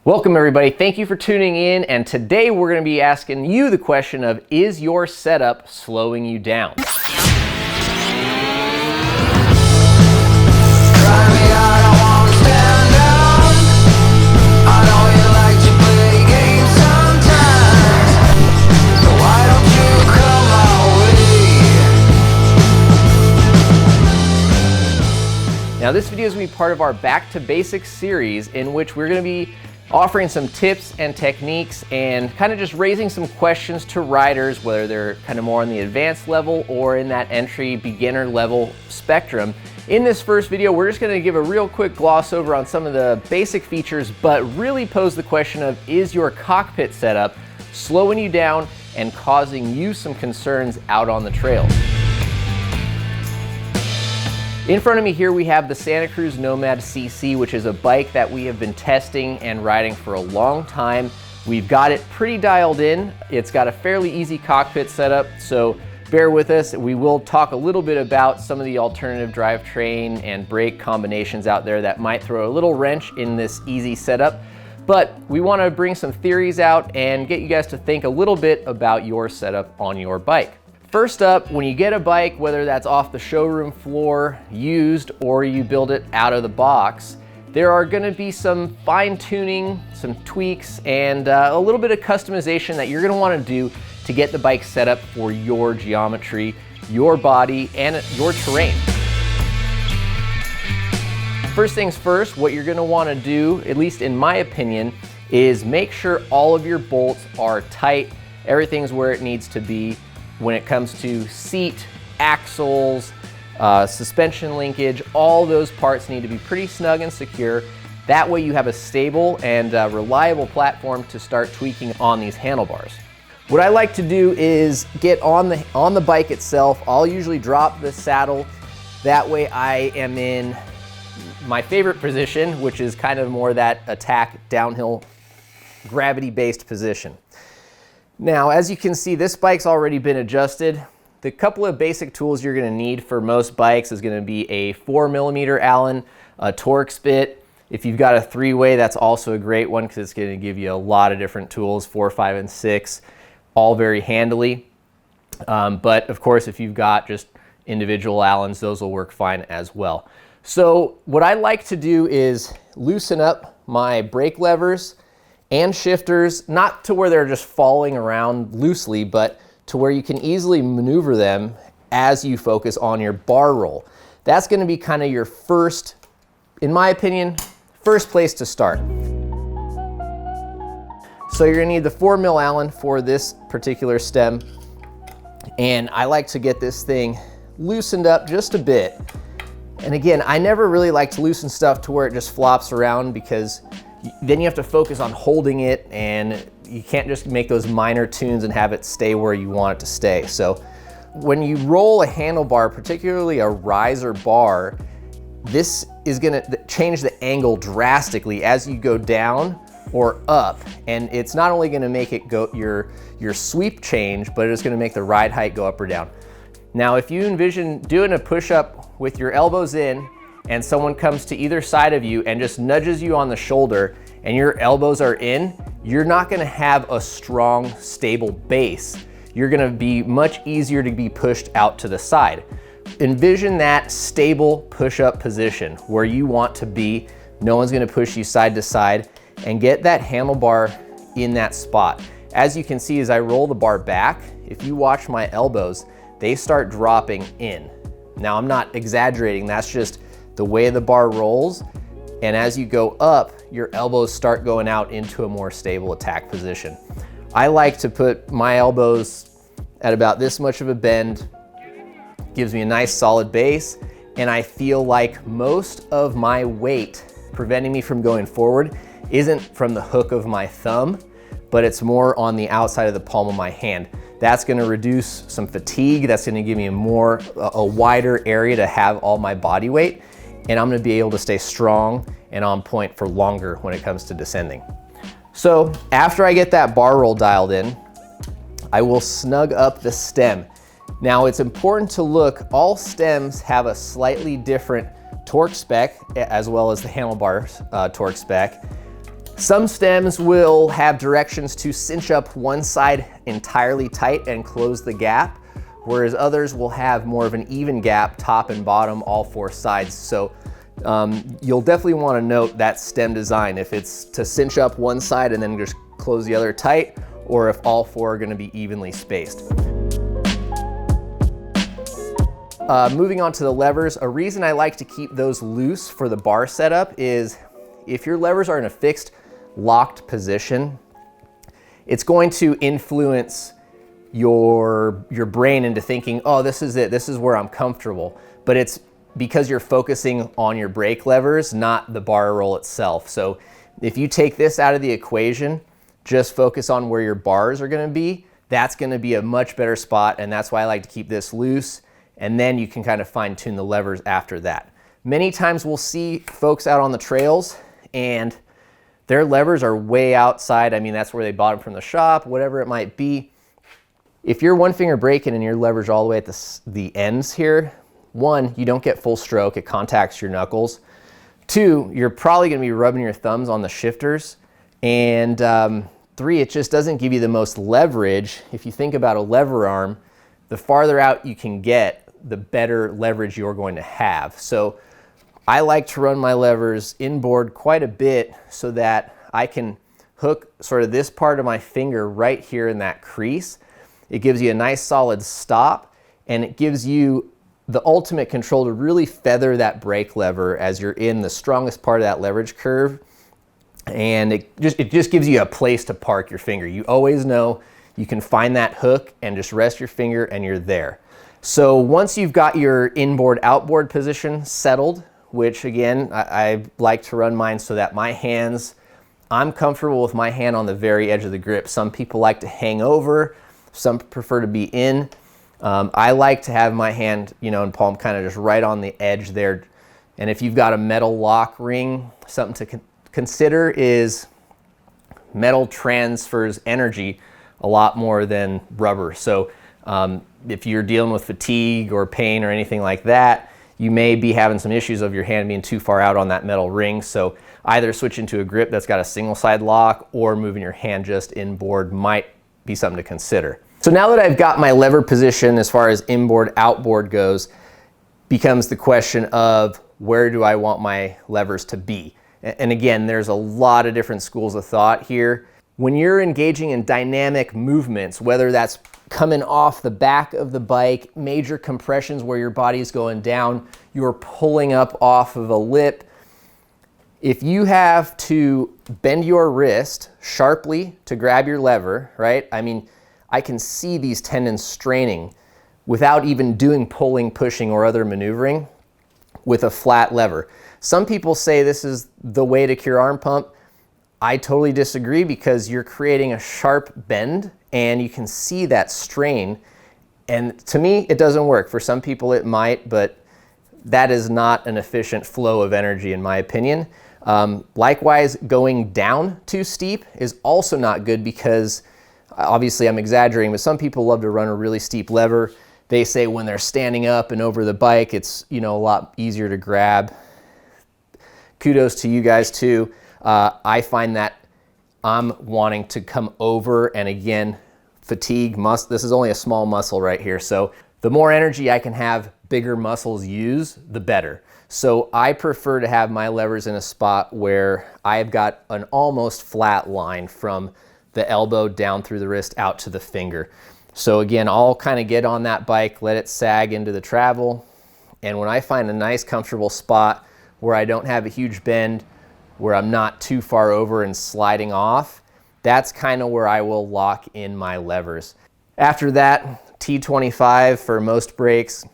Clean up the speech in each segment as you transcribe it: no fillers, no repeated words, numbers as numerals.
Welcome everybody, thank you for tuning in, and today we're going to be asking you the question of, is your setup slowing you down? Now this video is going to be part of our Back to Basics series, in which we're going to be offering some tips and techniques and kind of just raising some questions to riders, whether they're kind of more on the advanced level or in that entry beginner level spectrum. In this first video, we're just going to give a real quick gloss over on some of the basic features, but really pose the question of, is your cockpit setup slowing you down and causing you some concerns out on the trail? In front of me here we have the Santa Cruz Nomad CC, which is a bike that we have been testing and riding for a long time. We've got it pretty dialed in. It's got a fairly easy cockpit setup, so bear with us. We will talk a little bit about some of the alternative drivetrain and brake combinations out there that might throw a little wrench in this easy setup. But we want to bring some theories out and get you guys to think a little bit about your setup on your bike. First up, when you get a bike, whether that's off the showroom floor, used, or you build it out of the box, there are going to be some fine tuning, some tweaks, and a little bit of customization that you're going to want to do to get the bike set up for your geometry, your body, and your terrain. First things first, what you're going to want to do, at least in my opinion, is make sure all of your bolts are tight, everything's where it needs to be. When it comes to seat, axles, suspension linkage, all those parts need to be pretty snug and secure. That way you have a stable and reliable platform to start tweaking on these handlebars. What I like to do is get on the bike itself. I'll usually drop the saddle. That way I am in my favorite position, which is kind of more that attack downhill gravity-based position. Now, as you can see, this bike's already been adjusted. The couple of basic tools you're going to need for most bikes is going to be a 4mm Allen, a Torx bit. If you've got a 3-way, that's also a great one because it's going to give you a lot of different tools, 4, 5, and 6, all very handily. But of course, if you've got just individual Allens, those will work fine as well. So what I like to do is loosen up my brake levers and shifters, not to where they're just falling around loosely, but to where you can easily maneuver them as you focus on your bar roll. That's going to be kind of your first, in my opinion, first place to start. So you're going to need the 4mm Allen for this particular stem, and I like to get this thing loosened up just a bit. And again, I never really like to loosen stuff to where it just flops around, because then you have to focus on holding it, and you can't just make those minor tunes and have it stay where you want it to stay. So when you roll a handlebar, particularly a riser bar, this is going to change the angle drastically as you go down or up, and it's not only going to make it go your sweep change, but it's going to make the ride height go up or down. Now, if you envision doing a push-up with your elbows in, and someone comes to either side of you and just nudges you on the shoulder and your elbows are in, you're not gonna have a strong, stable base. You're gonna be much easier to be pushed out to the side. Envision that stable push-up position where you want to be. No one's gonna push you side to side, and get that handlebar in that spot. As you can see, as I roll the bar back, if you watch my elbows, they start dropping in. Now, I'm not exaggerating, that's just the way the bar rolls, and as you go up, your elbows start going out into a more stable attack position. I like to put my elbows at about this much of a bend, gives me a nice solid base, and I feel like most of my weight preventing me from going forward isn't from the hook of my thumb, but it's more on the outside of the palm of my hand. That's gonna reduce some fatigue, that's gonna give me a wider area to have all my body weight, and I'm gonna be able to stay strong and on point for longer when it comes to descending. So after I get that bar roll dialed in, I will snug up the stem. Now it's important to look, all stems have a slightly different torque spec, as well as the handlebars torque spec. Some stems will have directions to cinch up one side entirely tight and close the gap, whereas others will have more of an even gap, top and bottom, all four sides. So you'll definitely want to note that stem design, if it's to cinch up one side and then just close the other tight, or if all four are going to be evenly spaced. Moving on to the levers, a reason I like to keep those loose for the bar setup is if your levers are in a fixed, locked position, it's going to influence your brain into thinking, oh, this is it, this is where I'm comfortable. But it's because you're focusing on your brake levers, not the bar roll itself. So if you take this out of the equation, just focus on where your bars are going to be, that's going to be a much better spot, and that's why I like to keep this loose, and then you can kind of fine tune the levers after that. Many times we'll see folks out on the trails and their levers are way outside. I mean, that's where they bought them from the shop, whatever it might be. If you're one finger braking and your lever's all the way at the ends here, one, you don't get full stroke, it contacts your knuckles. Two, you're probably going to be rubbing your thumbs on the shifters. And three, it just doesn't give you the most leverage. If you think about a lever arm, the farther out you can get, the better leverage you're going to have. So I like to run my levers inboard quite a bit so that I can hook sort of this part of my finger right here in that crease. It gives you a nice solid stop, and it gives you the ultimate control to really feather that brake lever as you're in the strongest part of that leverage curve. And it just gives you a place to park your finger. You always know you can find that hook and just rest your finger and you're there. So once you've got your inboard outboard position settled, which again, I like to run mine so that my hands, I'm comfortable with my hand on the very edge of the grip. Some people like to hang over, some prefer to be in. I like to have my hand, and palm kind of just right on the edge there. And if you've got a metal lock ring, something to consider is metal transfers energy a lot more than rubber. So if you're dealing with fatigue or pain or anything like that, you may be having some issues of your hand being too far out on that metal ring. So either switch into a grip that's got a single side lock or moving your hand just inboard might be something to consider. So now that I've got my lever position as far as inboard, outboard goes, becomes the question of where do I want my levers to be? And again, there's a lot of different schools of thought here. When you're engaging in dynamic movements, whether that's coming off the back of the bike, major compressions where your body is going down, you're pulling up off of a lip, if you have to bend your wrist sharply to grab your lever, right? I mean, I can see these tendons straining without even doing pulling, pushing, or other maneuvering with a flat lever. Some people say this is the way to cure arm pump. I totally disagree because you're creating a sharp bend and you can see that strain. And to me, it doesn't work. For some people it might, but that is not an efficient flow of energy in my opinion. Likewise, going down too steep is also not good because obviously I'm exaggerating, but some people love to run a really steep lever. They say when they're standing up and over the bike, it's a lot easier to grab. Kudos to you guys too. I find that I'm wanting to come over, and again, fatigue, this is only a small muscle right here. So the more energy I can have bigger muscles use, the better. So I prefer to have my levers in a spot where I've got an almost flat line from the elbow down through the wrist out to the finger. So again, I'll kind of get on that bike, let it sag into the travel. And when I find a nice comfortable spot where I don't have a huge bend, where I'm not too far over and sliding off, that's kind of where I will lock in my levers. After that, T25 for most brakes,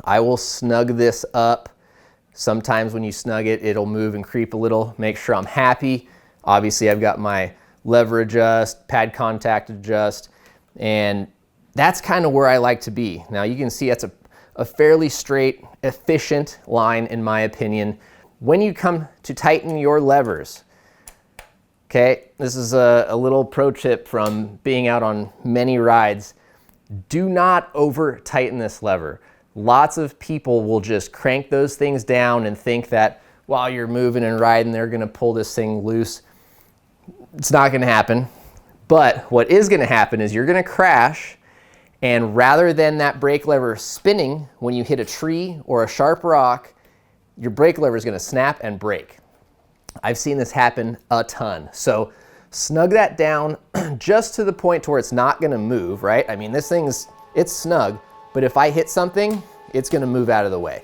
I will snug this up. Sometimes when you snug it, it'll move and creep a little, make sure I'm happy. Obviously I've got my lever adjust, pad contact adjust, and that's kind of where I like to be. Now you can see that's a fairly straight, efficient line in my opinion. When you come to tighten your levers, okay, this is a little pro tip from being out on many rides. Do not over tighten this lever. Lots of people will just crank those things down and think that while you're moving and riding, they're gonna pull this thing loose. It's not gonna happen. But what is gonna happen is you're gonna crash, and rather than that brake lever spinning when you hit a tree or a sharp rock, your brake lever is gonna snap and break. I've seen this happen a ton. So snug that down just to the point to where it's not gonna move, right? I mean, this thing's, it's snug, but if I hit something, it's gonna move out of the way.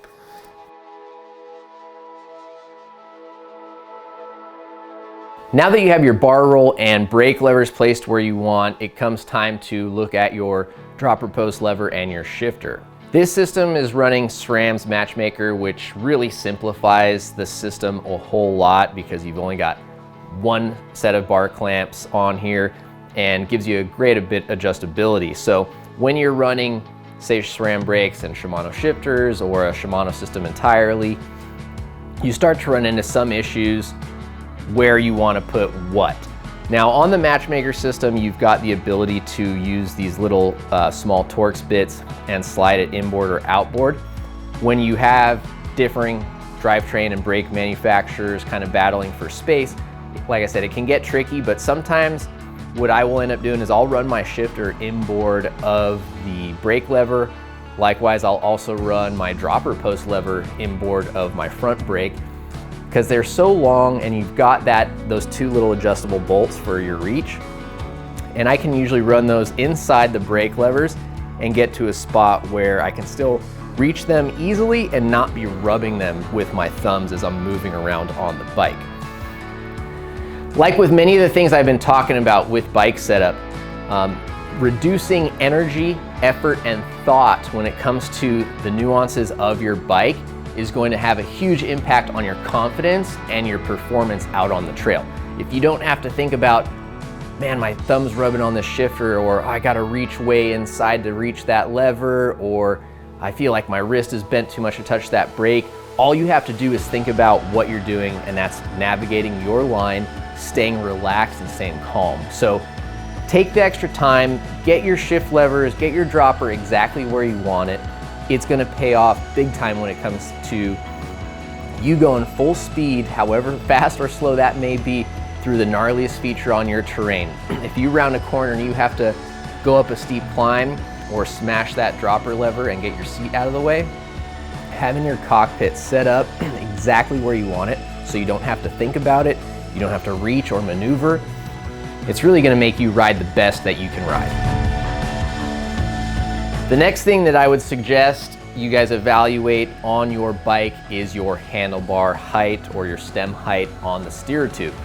Now that you have your bar roll and brake levers placed where you want, it comes time to look at your dropper post lever and your shifter. This system is running SRAM's Matchmaker, which really simplifies the system a whole lot because you've only got one set of bar clamps on here and gives you a great bit adjustability. So when you're running, say, SRAM brakes and Shimano shifters or a Shimano system entirely, you start to run into some issues where you want to put what. Now on the Matchmaker system, you've got the ability to use these little small Torx bits and slide it inboard or outboard. When you have differing drivetrain and brake manufacturers kind of battling for space, like I said, it can get tricky, but sometimes what I will end up doing is I'll run my shifter inboard of the brake lever. Likewise, I'll also run my dropper post lever inboard of my front brake, because they're so long and you've got those two little adjustable bolts for your reach. And I can usually run those inside the brake levers and get to a spot where I can still reach them easily and not be rubbing them with my thumbs as I'm moving around on the bike. Like with many of the things I've been talking about with bike setup, reducing energy, effort, and thought when it comes to the nuances of your bike is going to have a huge impact on your confidence and your performance out on the trail. If you don't have to think about, man, my thumb's rubbing on the shifter, or I gotta reach way inside to reach that lever, or I feel like my wrist is bent too much to touch that brake, all you have to do is think about what you're doing, and that's navigating your line, staying relaxed and staying calm. So take the extra time, get your shift levers, get your dropper exactly where you want it. It's gonna pay off big time when it comes to you going full speed, however fast or slow that may be, through the gnarliest feature on your terrain. If you round a corner and you have to go up a steep climb or smash that dropper lever and get your seat out of the way, having your cockpit set up exactly where you want it so you don't have to think about it, you don't have to reach or maneuver, it's really gonna make you ride the best that you can ride. The next thing that I would suggest you guys evaluate on your bike is your handlebar height or your stem height on the steer tube.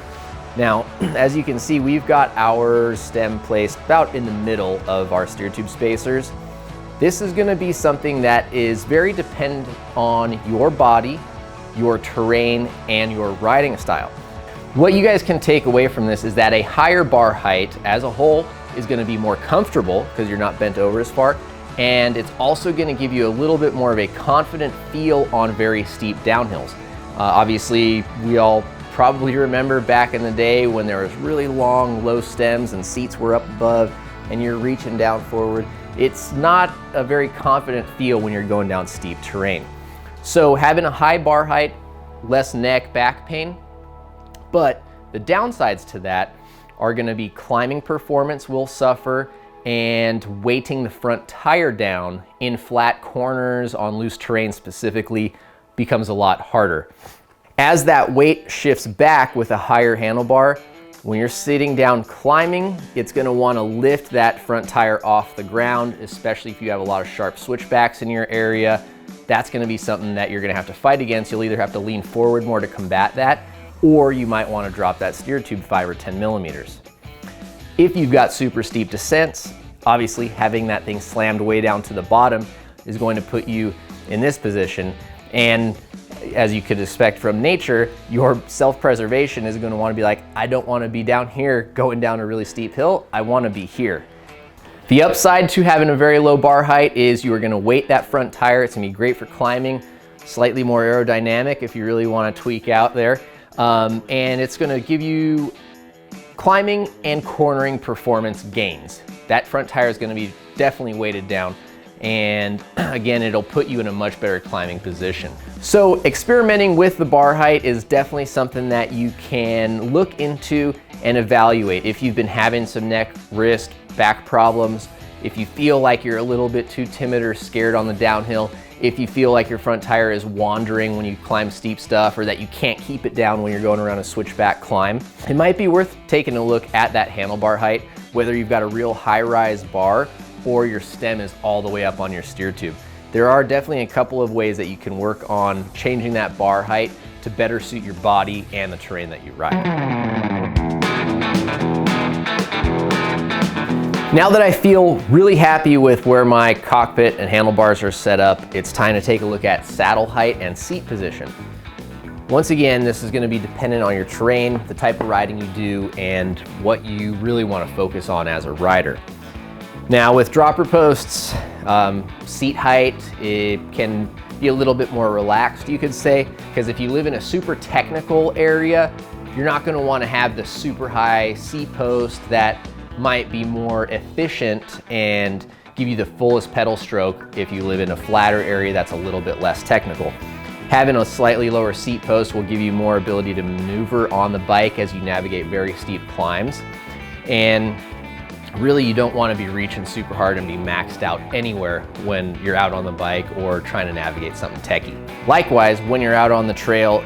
Now, as you can see, we've got our stem placed about in the middle of our steer tube spacers. This is gonna be something that is very dependent on your body, your terrain, and your riding style. What you guys can take away from this is that a higher bar height as a whole is gonna be more comfortable because you're not bent over as far, and it's also gonna give you a little bit more of a confident feel on very steep downhills. Obviously, we all probably remember back in the day when there was really long, low stems and seats were up above and you're reaching down forward. It's not a very confident feel when you're going down steep terrain. So having a high bar height, less neck, back pain, but the downsides to that are gonna be climbing performance will suffer, and weighting the front tire down in flat corners on loose terrain specifically becomes a lot harder. As that weight shifts back with a higher handlebar, when you're sitting down climbing, it's gonna wanna lift that front tire off the ground, especially if you have a lot of sharp switchbacks in your area. That's gonna be something that you're gonna have to fight against. You'll either have to lean forward more to combat that, or you might wanna drop that steer tube 5 or 10 millimeters. If you've got super steep descents, obviously having that thing slammed way down to the bottom is going to put you in this position. And as you could expect from nature, your self-preservation is gonna wanna be like, I don't wanna be down here going down a really steep hill, I wanna be here. The upside to having a very low bar height is you are gonna weight that front tire. It's gonna be great for climbing, slightly more aerodynamic if you really wanna tweak out there. And it's gonna give you climbing and cornering performance gains. That front tire is gonna be definitely weighted down. and again, it'll put you in a much better climbing position. So experimenting with the bar height is definitely something that you can look into and evaluate. If you've been having some neck, wrist, back problems, if you feel like you're a little bit too timid or scared on the downhill, if you feel like your front tire is wandering when you climb steep stuff, or that you can't keep it down when you're going around a switchback climb, it might be worth taking a look at that handlebar height, whether you've got a real high-rise bar or your stem is all the way up on your steer tube. There are definitely a couple of ways that you can work on changing that bar height to better suit your body and the terrain that you ride. Now that I feel really happy with where my cockpit and handlebars are set up, it's time to take a look at saddle height and seat position. Once again, this is going to be dependent on your terrain, the type of riding you do, and what you really want to focus on as a rider. Now with dropper posts, seat height, it can be a little bit more relaxed, you could say, because if you live in a super technical area, you're not going to want to have the super high seat post that might be more efficient and give you the fullest pedal stroke if you live in a flatter area that's a little bit less technical. Having a slightly lower seat post will give you more ability to maneuver on the bike as you navigate very steep climbs. And really, you don't want to be reaching super hard and be maxed out anywhere when you're out on the bike or trying to navigate something techie. Likewise, when you're out on the trail,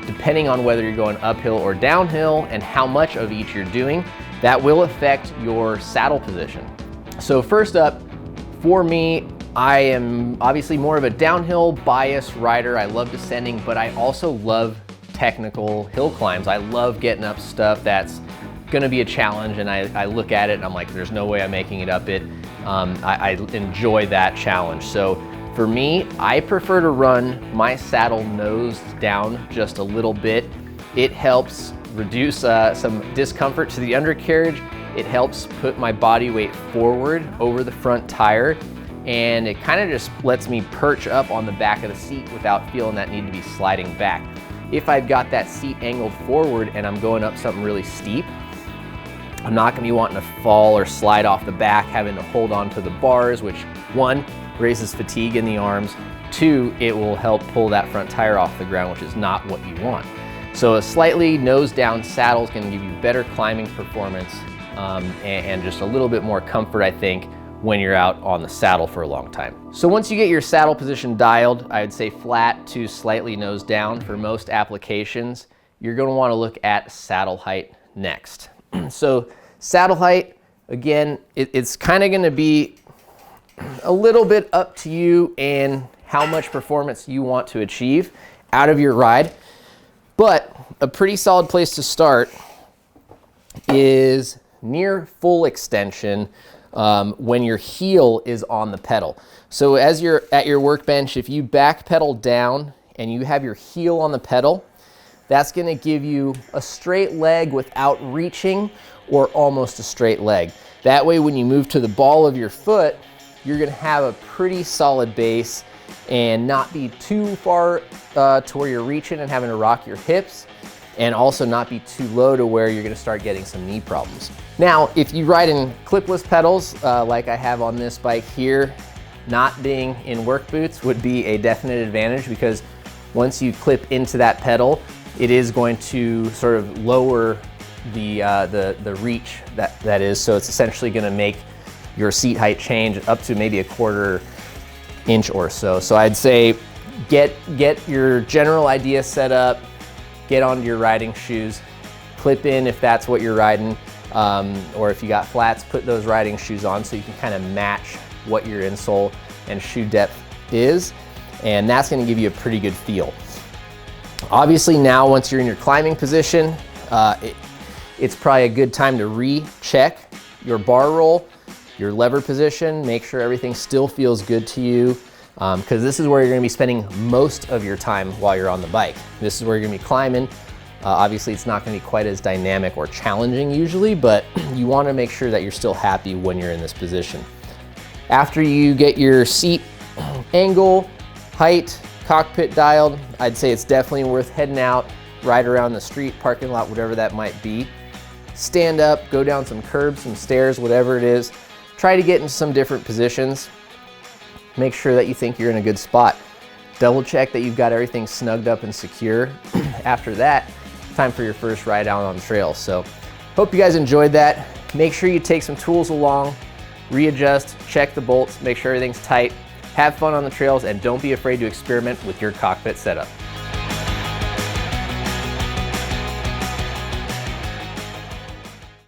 depending on whether you're going uphill or downhill and how much of each you're doing, that will affect your saddle position. So first up, for me, I am obviously more of a downhill bias rider. I love descending, but I also love technical hill climbs. I love getting up stuff that's gonna be a challenge, and I look at it and I'm like, there's no way I'm making it up it. I enjoy that challenge. So for me, I prefer to run my saddle nose down just a little bit. It helps reduce some discomfort to the undercarriage. It helps put my body weight forward over the front tire, and it kind of just lets me perch up on the back of the seat without feeling that need to be sliding back. If I've got that seat angled forward and I'm going up something really steep, I'm not gonna be wanting to fall or slide off the back, having to hold on to the bars, which one, raises fatigue in the arms, two, it will help pull that front tire off the ground, which is not what you want. So a slightly nose down saddle is gonna give you better climbing performance and just a little bit more comfort, I think, when you're out on the saddle for a long time. So once you get your saddle position dialed, I would say flat to slightly nose down for most applications. You're gonna wanna look at saddle height next. So saddle height, again, it's kind of gonna be a little bit up to you and how much performance you want to achieve out of your ride. But a pretty solid place to start is near full extension when your heel is on the pedal. So as you're at your workbench, if you back pedal down and you have your heel on the pedal, that's gonna give you a straight leg without reaching, or almost a straight leg. That way, when you move to the ball of your foot, you're gonna have a pretty solid base and not be too far to where you're reaching and having to rock your hips, and also not be too low to where you're gonna start getting some knee problems. Now, if you ride in clipless pedals, like I have on this bike here, not being in work boots would be a definite advantage, because once you clip into that pedal, it is going to sort of lower the reach that is. So it's essentially gonna make your seat height change up to maybe a 1/4 inch or so. So I'd say get your general idea set up, get onto your riding shoes, clip in if that's what you're riding, or if you got flats, put those riding shoes on so you can kind of match what your insole and shoe depth is, and that's gonna give you a pretty good feel. Obviously now, once you're in your climbing position, it's probably a good time to recheck your bar roll, your lever position, make sure everything still feels good to you, because this is where you're gonna be spending most of your time while you're on the bike. This is where you're gonna be climbing. Obviously it's not gonna be quite as dynamic or challenging usually, but you wanna make sure that you're still happy when you're in this position. After you get your seat angle, height, cockpit dialed, I'd say it's definitely worth heading out, ride around the street, parking lot, whatever that might be. Stand up, go down some curbs, some stairs, whatever it is. Try to get into some different positions. make sure that you think you're in a good spot. Double check that you've got everything snugged up and secure. After that, time for your first ride out on the trail. So hope you guys enjoyed that. Make sure you take some tools along, readjust, check the bolts, make sure everything's tight, have fun on the trails, and don't be afraid to experiment with your cockpit setup.